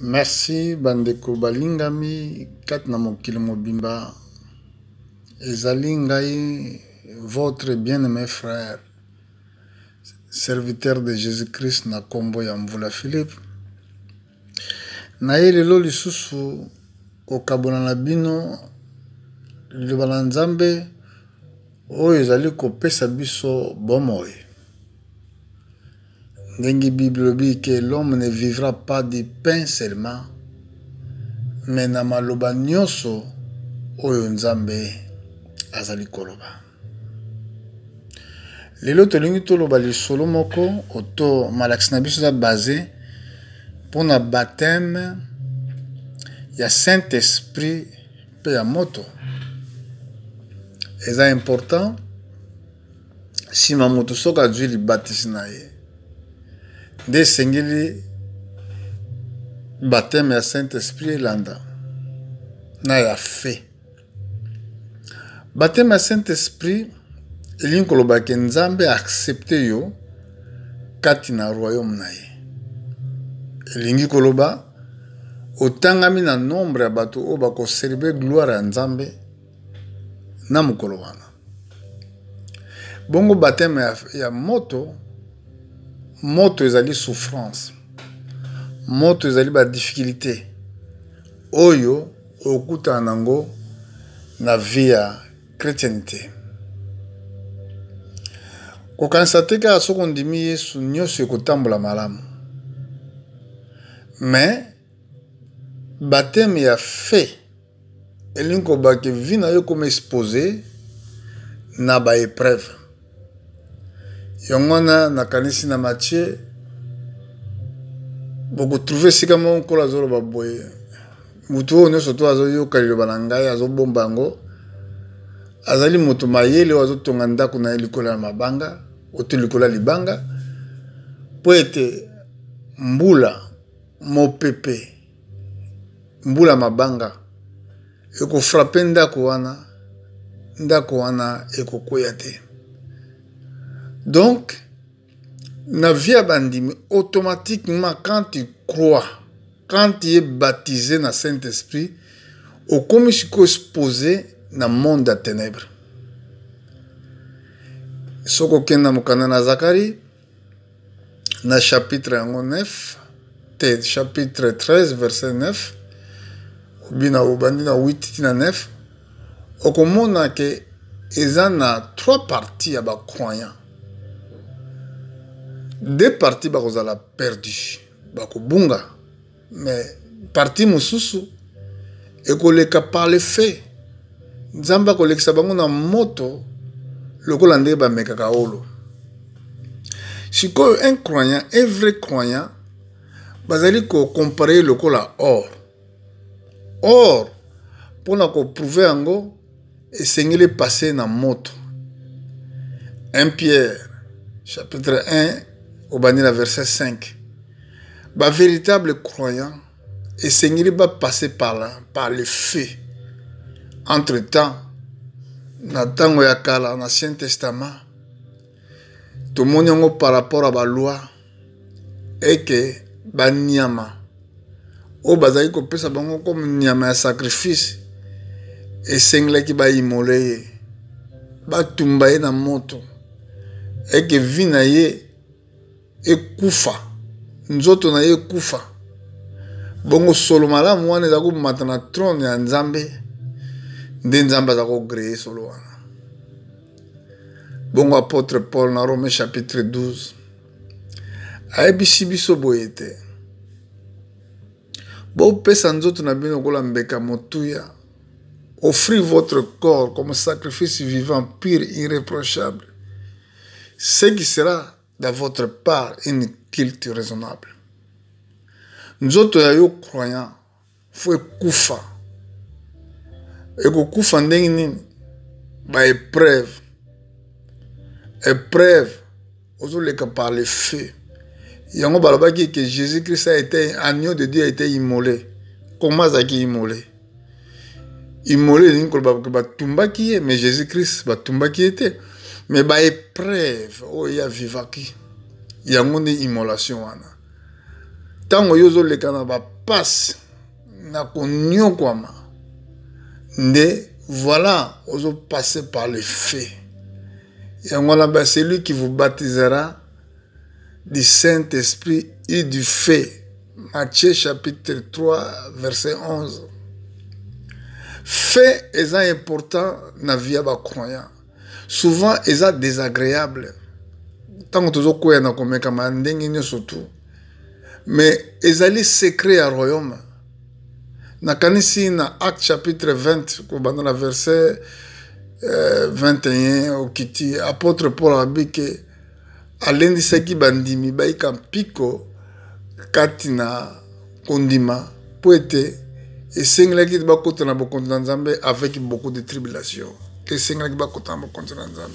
Merci bandeko balingami kati na mokili mobimba. Ezali ngai votre bien-aimé frère, serviteur de Jésus-Christ na kombo ya Mvula Philippe. Na ye lelo lisusu kokabona na bino liloba la Nzambe oyo ezali kopesa biso bomoi. Ndengi Bible dit que l'homme ne vivra pas du pain seulement, mais na maloba nyonso oyo Nzambe azali koloba. Lelo tolingi toloba lisolo moko oto malakisi na biso za basé pona baptême ya Saint-Esprit pe ya moto. Eza important si moto soka azwi libatisi na ye nde esengeli baptême ya Saint-Esprit elanda na ya fe. Baptême ya Saint-Esprit elingi koloba ke Nzambe accepte yo kati na royaume na ye. Elingi koloba otangami na nombre ya bato oyo bakoselebre gloire ya Nzambe na mokolo wana. Bongo baptême ya moto, moto ezali souffrance, moto ezali ba difficulté oyo okuta nango na vie ya chrétienté. Kokanisa te kaka soki ondimi Yesu nyonso ekotambola malamu, mais baptême ya fe elingi koloba ke vi na yo koma expose na ba épreuve. Yango wana nakanisi na Matthieu bokotrouve esika moko nkolo azoloba boye mutu oyo nyonso to azoyoka liloba na ngai azobomba yango azali moto mayele oyo azotonga ndako na ye likolo ya mabanga oto likolo ya libanga po ete mbula mopepe mbula mabanga ekofrape ndako wana ekokwea te. Donc, na vie ya bandimi, automatiquement, quand tu crois, quand tu es baptisé na Saint-Esprit, au comme si tu exposé na monde de ténèbres. Soko kenda mokanda na Zacharie, na chapitre 9, chapitre 13, verset 9, ou bien na 8 na 9, okomona ke eza na 3 parties ya ba croyants. 2 parties bakozala perdu bakobunga, mais partie mosusu ekoleka par le fait Nzambe akolekisa bango na moto lokola nde bamekaka olo. Sikoyo un croyant, un vrai croyant bazali comparer lokola or pona koprouve yango esengeli passer na moto. 1 Pierre chapitre 1 au banira verset 5. Ba véritable croyant esengeli ba passer par le feu. Entre-temps, na tango ya kala na Ancien Testament, tomoni yango par rapport à ba loi et que ba nyama o bazali kopesa bango comme nyama ya sacrifice esengelaki ba imole ye batumba ye na moto et que vi na ye ekufa, nzoto na ye ekufa. Bongo solo malamu wana eza komata na trône ya Nzambe nde Nzambe aza kogreye solo wana. Bongo apôtre Paul na Romains chapitre 12 ayebisi biso boye te bopesa nzoto na bino kola mbeka motuya, offrir votre corps comme sacrifice vivant, pur, irréprochable, ce qui sera de votre part une culte raisonnable. Nzoto ya yo croyant faut ekufa. Ekokufa ndenge nini? Ba épreuve ozoleka par le feu. Yango balobaki que Jésus-Christ a été agneau de Dieu, a été immolé. Comment azaki immolé? Immolé elingi koloba batumbaki ye, mais Jésus-Christ batumbaki ye te. Mais ba épreuve oyo ya vivaki yango nde immolation wana. Tango yozo lekana ba passe na konyokwama nde voilà ozo passer par les faits. Et on c'est lui qui vous baptisera du Saint-Esprit et du feu. Matthieu chapitre 3 verset 11. Fait est important dans la vie des croyants. Souvent est désagréable. Tant que tu as comme surtout. Mais ezali secret à royaume. Na kanisi na Acte chapitre 20, dans le verset 21 au kiti apôtre Paul a dit que alendi saki bandimi baika piko katina kondima poete et senglaki ba kotana bo kontinent Nzambe avec beaucoup de tribulations. Et senglaki ba kotana bo kontinent Nzambe.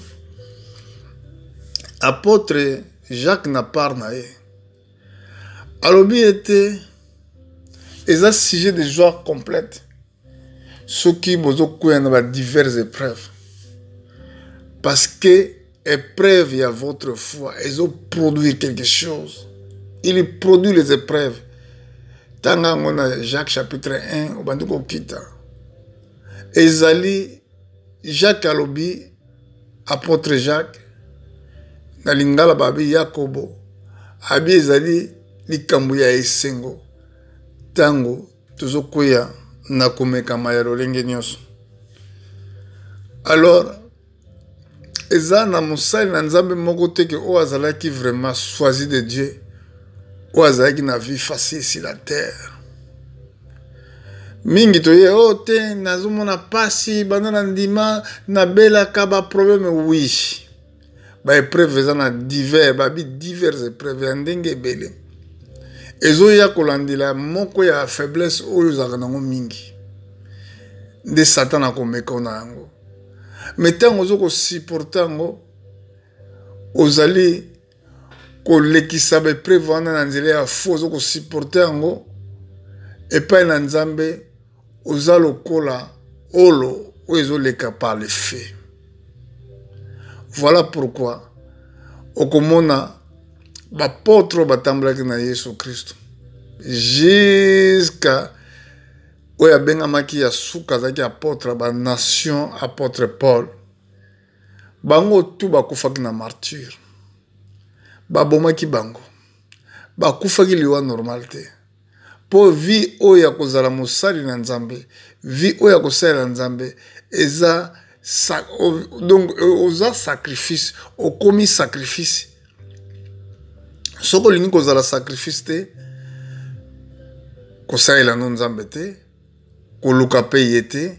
Apôtre Jacques n'a pas naé. Alobi était un sujet de joie complète. Ce qui bozo a diverses épreuves. Parce que épreuve, il y a votre foi. Ils ont produit quelque chose. Il produit les épreuves. Tant qu'on a Jacques chapitre 1, au Bandouko Kita. Ezali, Jacques Alobi, apôtre Jacques, Nalingala Babi Yakobo, Abi Ezali, Likambuya Esengo, Tango, Tuzokuya, Nakumeka Mayaro Lengenyoso. Alors, Eza na Moussa Nzambe Mokote que Oazala qui vraiment choisi de Dieu, Oazala qui n'a vie facile sur la terre. Mingi toye ote, nazumona pasi, banana ndima, na bela kaba problème oui. Ba épreuve na divers, babi divers épreuves ndenge bele. Ezo ya kolandila moko ya faiblesse oyo zakanango mingi. De Satan akomeka na yango. Mais tant ozo ko supporter ngo ozali ko lekisa ba épreuve na nzela ya faux ozo ko supporter ngo epai na Nzambe ozalo kola olo ozo leka par les faits. Voilà pourquoi okomona bapôtre batamblaki na Yesu Christ jusqu'à oya bengamaki ya suka zaki apôtre ba nation apôtre Paul bango tu bakufaki na martyr babomaki bango bakufaki liwa normal te po vie oya kozala mosali na Nzambe vie oya kosala na Nzambe eza donc oza sacrifice okomi sacrifice soko lingi kozala sacrifice te kosalela no Nzambe te koluka pe ye te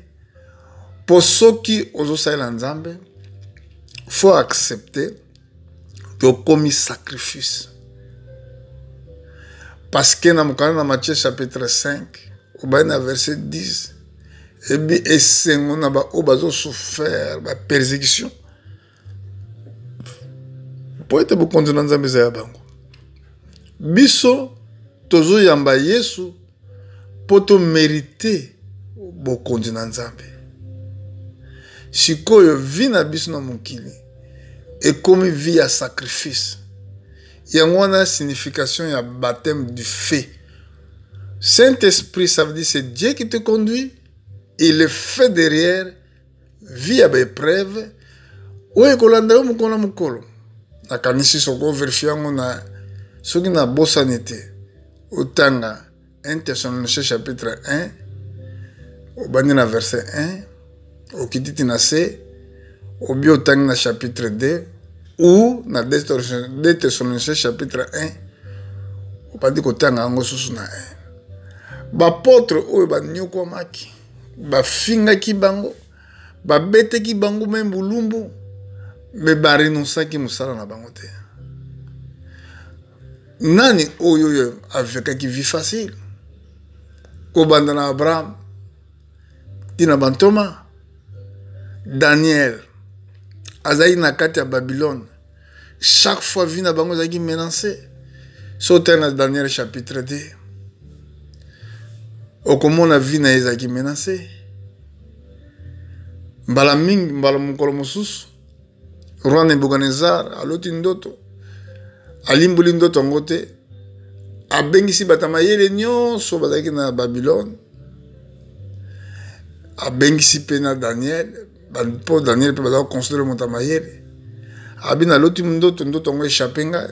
po soki ozosalela Nzambe faut accepter que okomi sacrifice parce que na mokana na Matthieu chapitre 5 au verset 10 et bien esengo na ba obazo souffert ba persécution po ete bo kontina Nzambe za bango biso tozo yamba Yesu poto mériter bo kontina Nzambe sikoyo vi na biso na mokili et comme vie à sacrifice yango wana signification ya baptême du feu. Saint-Esprit, ça veut dire c'est Dieu qui te conduit et le fait derrière vie à épreuve oye kolanda yo mokolo mokolo nakanisi soko verifie yango na soki na bosani te otanga 1 Thessaloniciens chapitre 1 obandi na verset 1 okititi na C obi otangi na chapitre 2 ou na 2 Thessaloniciens chapitre 1 obandi kotanga yango susu na 1 bapôtre oyo banyokwamaki bafingaki bango babeteki bango me bulumbu me barenonsaki mosala na bango te nani oyo avekaki vie facile kobanda na Abraham tina bantoma Daniel azali na kati ya Babylone chaque fois vie na bango azalaki menacé sauter na Daniel chapitre 2 okomona vie na ezalaki menacé mbala mingi mbala mokolo mosusu roi Nebukadnezar aloti ndoto alimbuli ndoto yango te abengisi batamayele nyonso bazalaki na Babylone, abengisi pe na Daniel, po Daniel pe bazalaki considéré motamayele, abi na loti ndoto ngo échappé nga,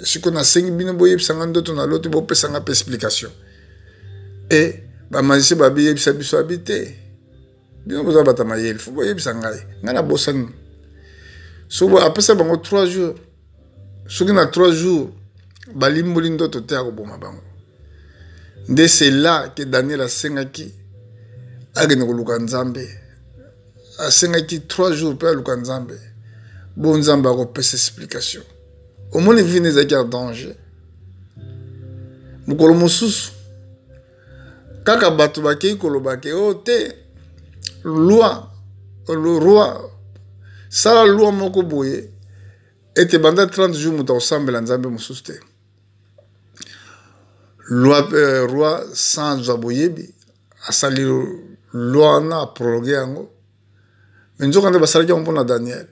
siko na sengi bino boyebisanga ndoto na loti bopesanga pe explication. Et bamagicien babi yebisa biso abi te, bino boza batamayele, fo boyebisa ngai, nga na bosani. So apesa bango 3 jours, soki na 3 jours, balimboli ndoto te akoboma bango. Nde c'est là que Daniel asengaki agene koluka Nzambe. Asengaki 3 jours pe aluka Nzambe. Bon Nzambe akopesa explication. Omoni vie nezaki en danger. Mukolo mosusu kaka bato bakei koloba ke o te loi le roi sala loi moko boye ete banda 30 jours muta osambela Nzambe mosusu te. Roi sans aboyebi asali loi na prologue yango. Mais nzoka nde basalaki yango mpona Daniel.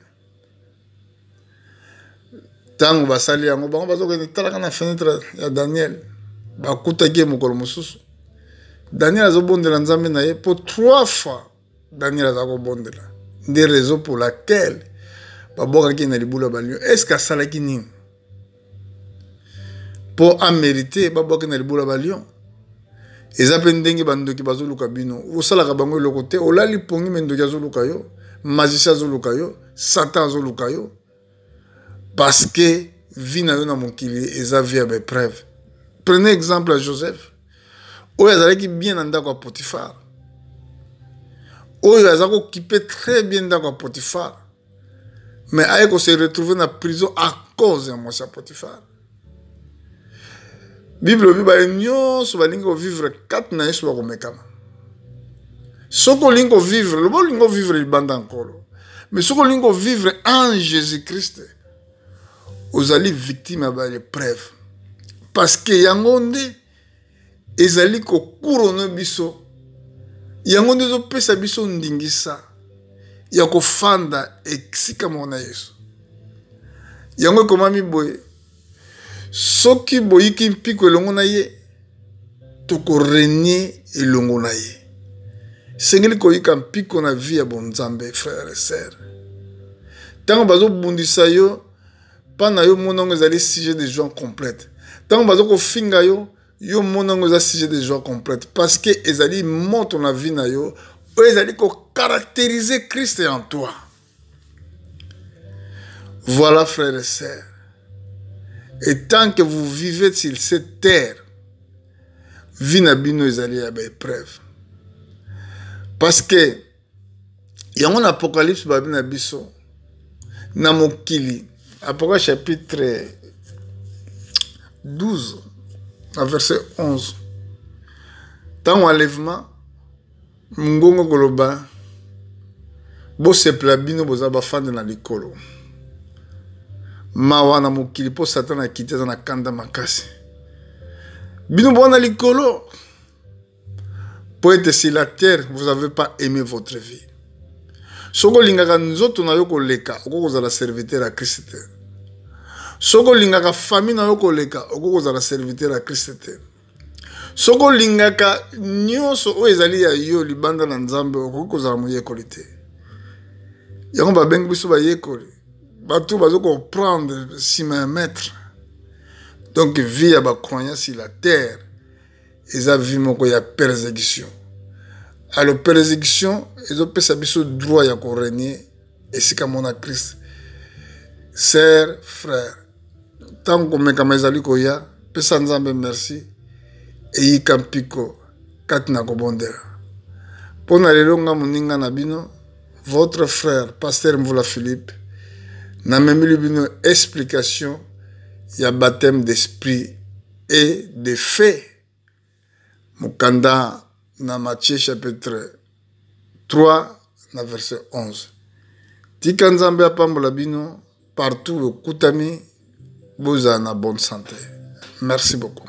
Tango basali yango bango bazokende talaka na fenêtre ya Daniel bakutaki mokolo mosusu. Daniel azobondela Nzambe na ye pour 3 fois. Daniel azakobondela. Des raisons pour laquelle babokaki na libula balio. Est-ce que asalaki nini pour amériter babokaki na libula balio? Eza pe ndenge bandoki bazoluka bino. Osalaka bango eloko te, olali pongi mendoki azoluka yo, magicien azoluka yo, Satan azoluka yo. Parce que vie na yo na mokili eza vie ya bepreuve. Prenez exemple à Joseph. Oyo azalaki bien na ndako ya Potifar. Oyo azalaki occupé très bien ndako ya Potifar. Mais ayeko se retrouver na prison à cause ya mwasi ya Potifar. Bible biba nyonso balingi ko vivre 4 na yesu bakomekama. Soko lingo vivre, le bon lingo vivre libanda nkolo. Mais soko lingo vivre en Jésus-Christ. Ozali victime ya l'épreuve. Parce que yango nde ezali ko couronne biso. Yango nde zo pesa biso ndingisa. Ya ko fanda eksika mona Yesu. Yango komami boye. Soki boyiki mpiko elongo na ye, toko régner elongo na ye. Sengeli koyika mpiko na vie ya bonzambe, frères et sœurs. Tango bazo bundisa yo, pana yo monongo ezali sujet de joie complète. Tango bazo ko finga yo, yo monongo ezali sujet de joie complète. Parce que ezali monte na vie na yo, ou ezali ko caractériser Christ en toi. Voilà, frères et sœurs. Et tant que vous vivez sur cette terre, vie na bino ezali ya épreuve. Parce que il y a un apocalypse babi na biso na mokili. Apocalypse chapitre 12 verset 11. Tant enlèvement ngongo koloba bo sepla bino boza bafande na likolo. Mawa na mokili po Satan akiteza na kanda makasi. Bino bona likolo. Pour être sur la terre, vous n'avez pas aimé votre vie. Soko lingaka nzoto na yoko leka, oko kozala serviteur à Christ. Soko lingaka famille na yoko leka, oko kozala serviteur à Christ. Soko lingaka nyonso o ezali ya yo libanda na Nzambe, oko kozala moyekoli te. Yango babengi biso bayekoli. Bato bazo comprendre si ma maître. Donc vie ya ba croyant sur la terre. Eza vie moko ya persécution. Alors persécution, ezo pesa biso droit ya ko régner esika mona Christ. Sœurs, frères, tant que mekama ezali koya, pesa Nzambe merci et yikampiko katina ko bondela. Pona lelo nga moninga na bino, votre frère pasteur Mvula Philippe n'a même eu une explication, il y a baptême d'esprit et de fait. Mukanda na Matthieu chapitre 3, na verset 11. Tika Nzambe apambola bino partout au Koutami, vous êtes en bonne santé. Merci beaucoup.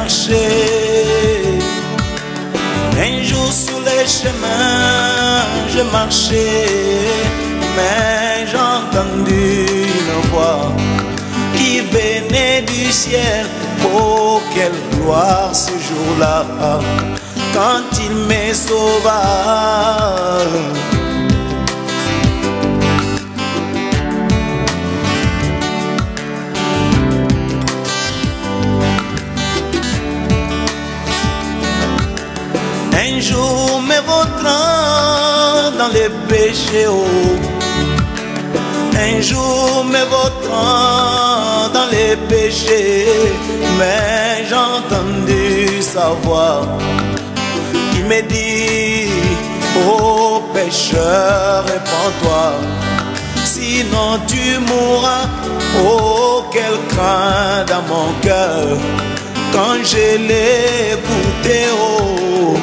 marchais. Un jour sur les chemins, je marchais, mais j'ai entendu une voix qui venait du ciel. Oh, quelle gloire ce jour-là, quand il me sauva. Un jour me vautrant dans les péchés, oh. Un jour me vautrant dans les péchés, mais j'ai entendu sa voix qui me dit: oh pécheur, répands-toi, sinon tu mourras. Oh, quel craint dans mon cœur quand je l'ai écouté, oh.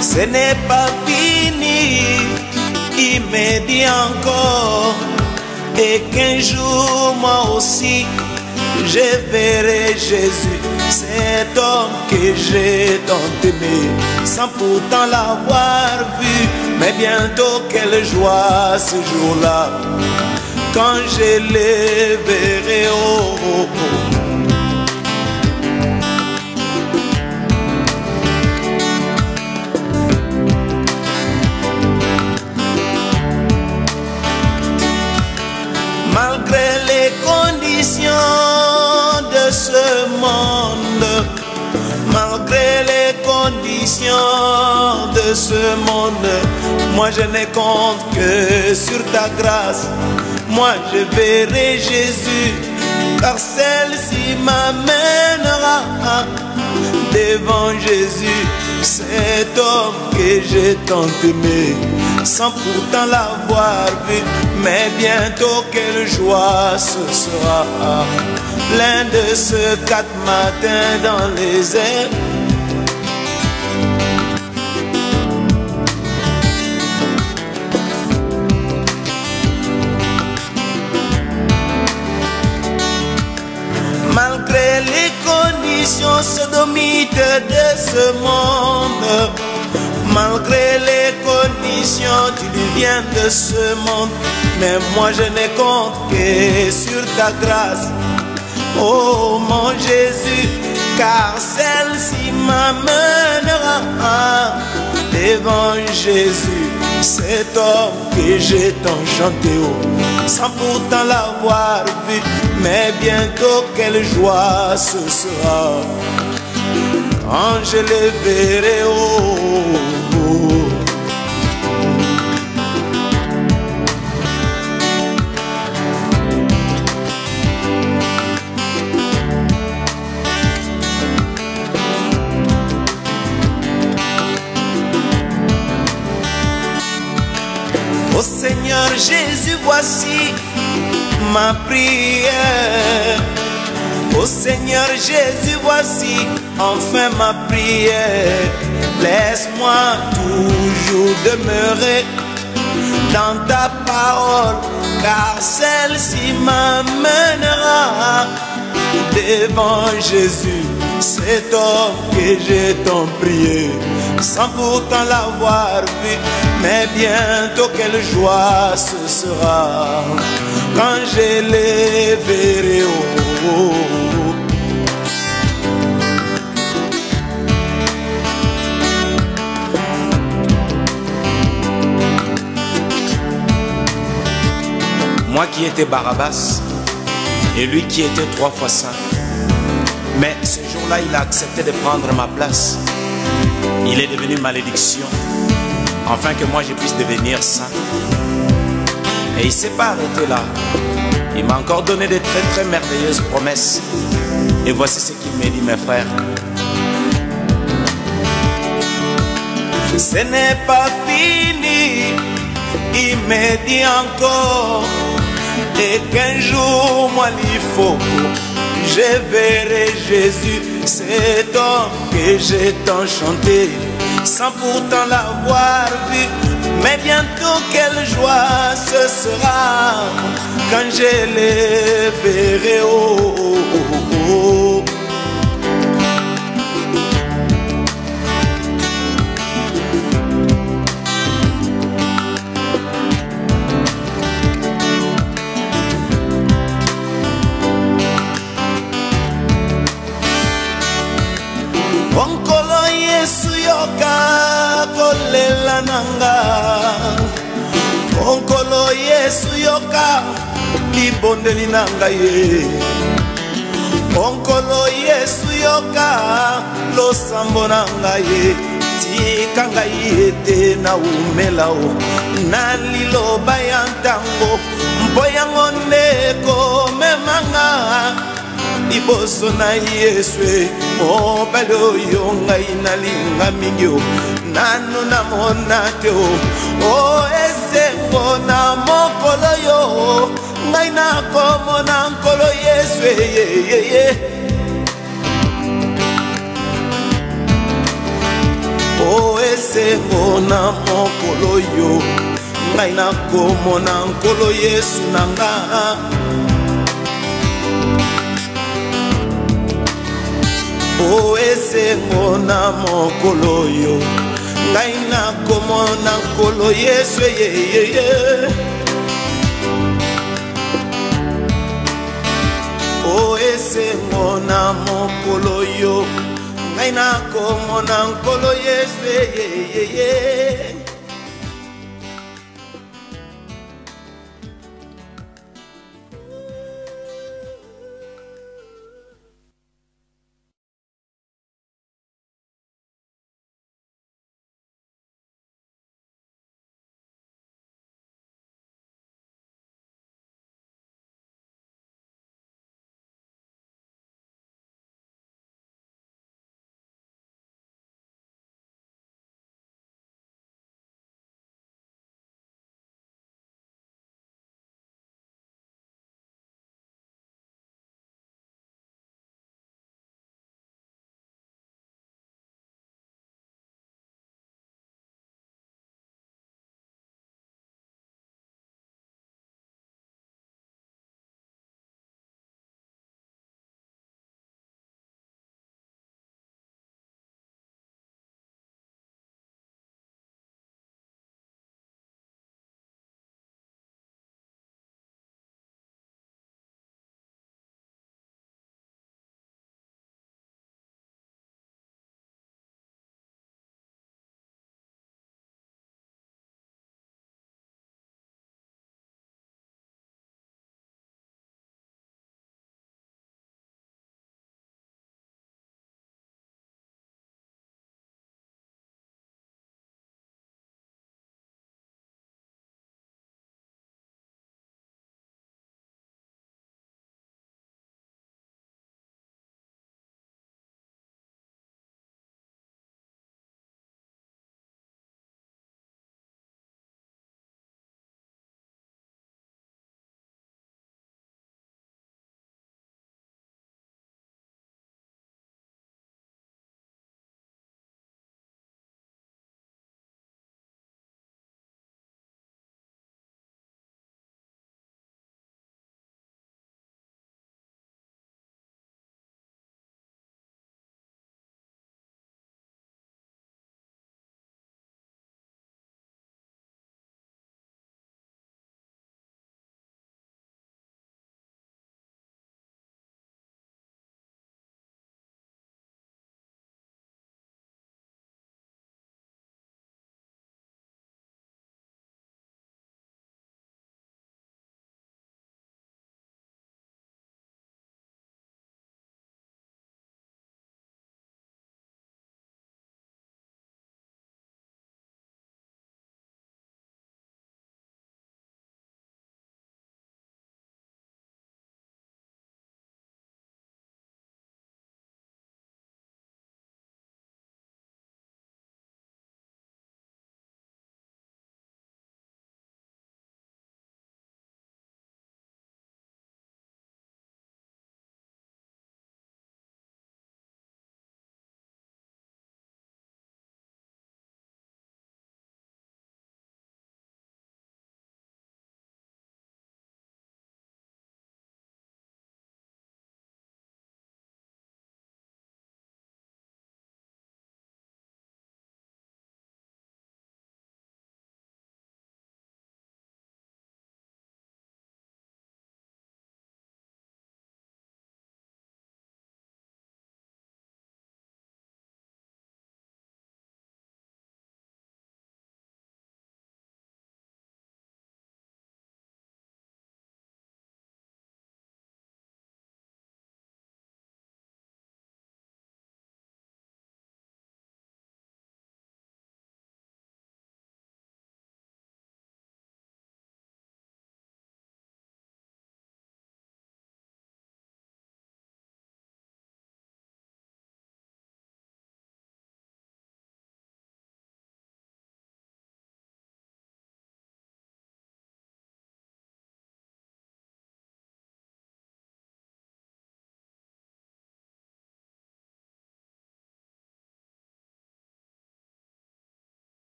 Ce n'est pas fini, il me dit encore, et qu'un jour moi aussi je verrai Jésus, cet homme que j'ai tant aimé, sans pourtant l'avoir vu. Mais bientôt quelle joie ce jour-là, quand je les verrai, oh, oh, oh. Malgré les conditions de ce monde, malgré les conditions de ce monde, moi je ne compte que sur ta grâce. Moi je verrai Jésus, car celle-ci m'amènera devant Jésus, cet homme que j'ai tant aimé, sans pourtant l'avoir vu. Mais bientôt quelle joie ce sera, l'un de ces 4 matins dans les airs. Malgré les conditions sodomites de ce monde, malgré les conditions diluviennes de ce monde, mais moi je ne compte que sur ta grâce, oh mon Jésus, car celle-ci m'amènera devant Jésus, cet homme que j'ai tant chanté, oh, sans pourtant l'avoir vu. Mais bientôt quelle joie ce sera, quand je les verrai, oh, oh. Oh Seigneur Jésus, voici ma prière. Oh Seigneur Jésus, voici enfin ma prière. Laisse-moi toujours demeurer dans ta parole, car celle-ci m'amènera devant Jésus, cet homme que j'ai tant prié, sans pourtant l'avoir vu. Mais bientôt quelle joie ce sera, quand je les verrai, oh, oh, oh. Moi qui étais Barabbas et lui qui était 3 fois saint, mais ce jour-là il a accepté de prendre ma place. Il est devenu malédiction, afin que moi je puisse devenir saint. Et il ne s'est pas arrêté là. Il m'a encore donné de très très merveilleuses promesses. Et voici ce qu'il m'a dit, mes frères. Ce n'est pas fini, il m'a dit encore, et qu'un jour moi il faut je verrai Jésus, cet homme que j'ai tant chanté, sans pourtant l'avoir vu. Mais bientôt quelle joie ce sera quand je les verrai. Oh, oh, oh, oh. Onkolo Yesu yoka kolela nanga, onkolo Yesu yoka libondeli nanga ye, onkolo Yesu yoka losambo nanga ye, tika ngai ete na umela o na liloba ya ntango mpo yango nde komemanga liboso na Yesu mobali oyo ngai nalinga mingi o nano namona te o esengo na mokolo yo ngai nakomona nkolo Yesu o esengo na mokolo yo ngai nakomona nkolo Yesu nanga. O esengo na mokolo yo ngai nakomona nkolo Yesu O esengo na mokolo yo ngai nakomona nkolo Yesu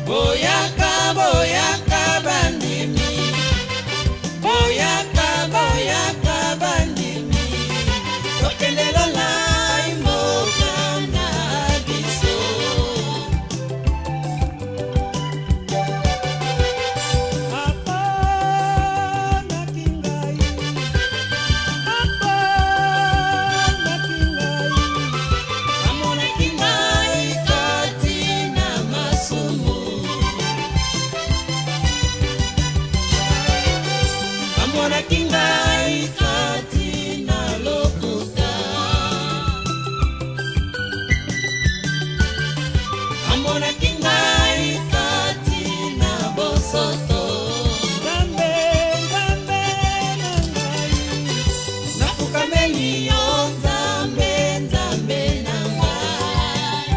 Boyaka, boyaka bandimi. Boyaka, boyaka bandimi. Tokende lola imoka na biso. Papa na kingai. Papa na kingai. Amona kingai kati na masumu. Amona kingai kati na lokuta. Amona kingai kati na bosoto. Nzambe, nzambe na ngai. Nafukameli yo nzambe, nzambe na ngai.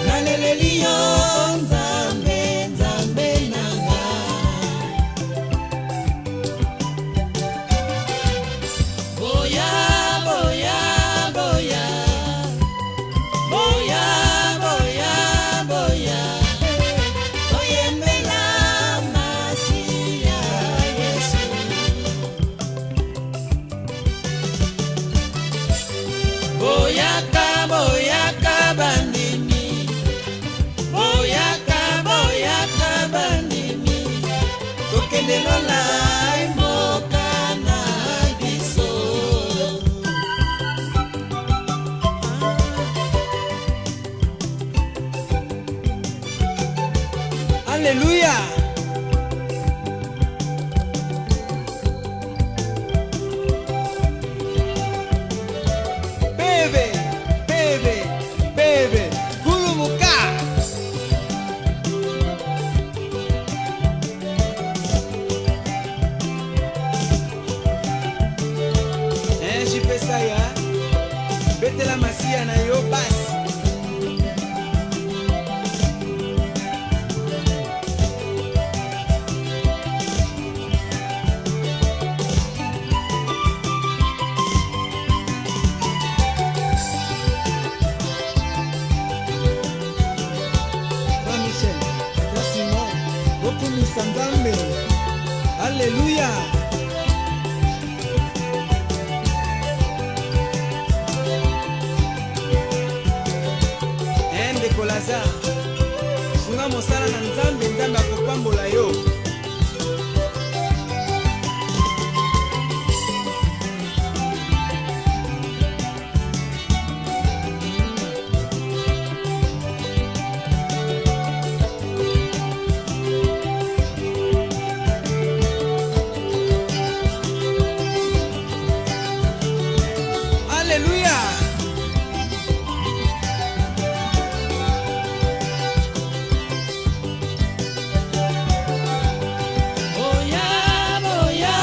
Naleleli yo nzambe, nzambe na ngai. Boya, boya, boya. Boya, boya, boya. Oyembela Masiya Yesu. Boyaka, boyaka bandimi. Boyaka, boyaka bandimi. Tokende lola imoka na biso. Alléluia. Bebe, bebe, bebe, kulumuka. Jipe saya, betela Masiya na yo basi. Michel, Simon, bokumisa Nzambe. Alléluia. Ndeko Lazare, sunga mosala na Nzambe, Nzambe akopambola yo. Alléluia. Boya, boya,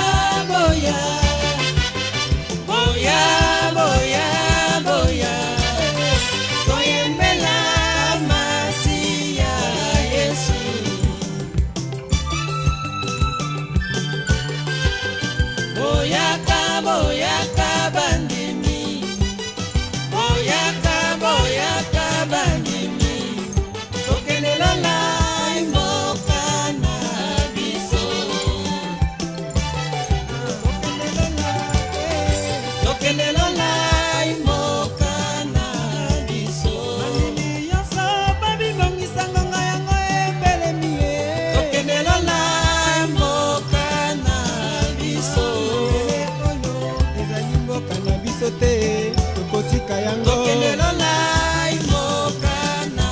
boya. Boya, boya, boya. Toyembela Masiya Yesu. Boyaka, boyaka bandimi. Boyaka, boyaka bandimi. Tokende lola imoka na biso. Tokende lola imoka na biso. Malili yonso babibongisa ngonga yango ebelemi ye. Tokende lola imoka na biso. Oyo ezali mboka na biso te, tokotika yango. Tokende lola imoka na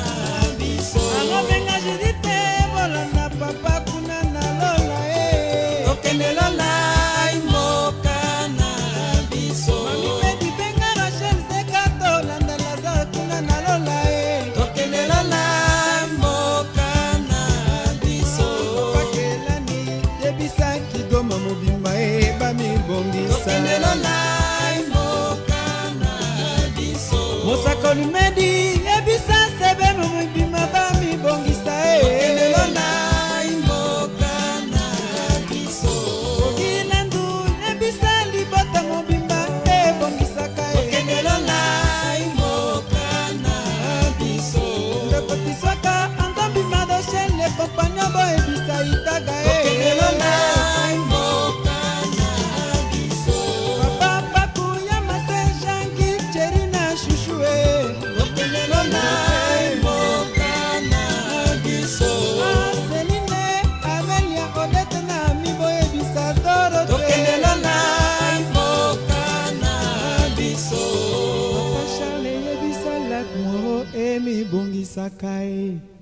biso. Akobenga Judite bolanda papa kuna na lola e. Tokende lola imoka na biso. Mami Medi benga Rachel seka tolanda Lazare kuna na lola e. Tokende lola imoka na biso. Pakelani debisa kigoma mobimba e bamibongisa. Tokende lola imoka na biso. Mosakoli Medi ebisa sebe mobimba bamibongisa e. Tokende lola imoka na biso. Okilendu ebisa libota mobimba ebongisaka e. Tokende lola imoka na biso. Sakae.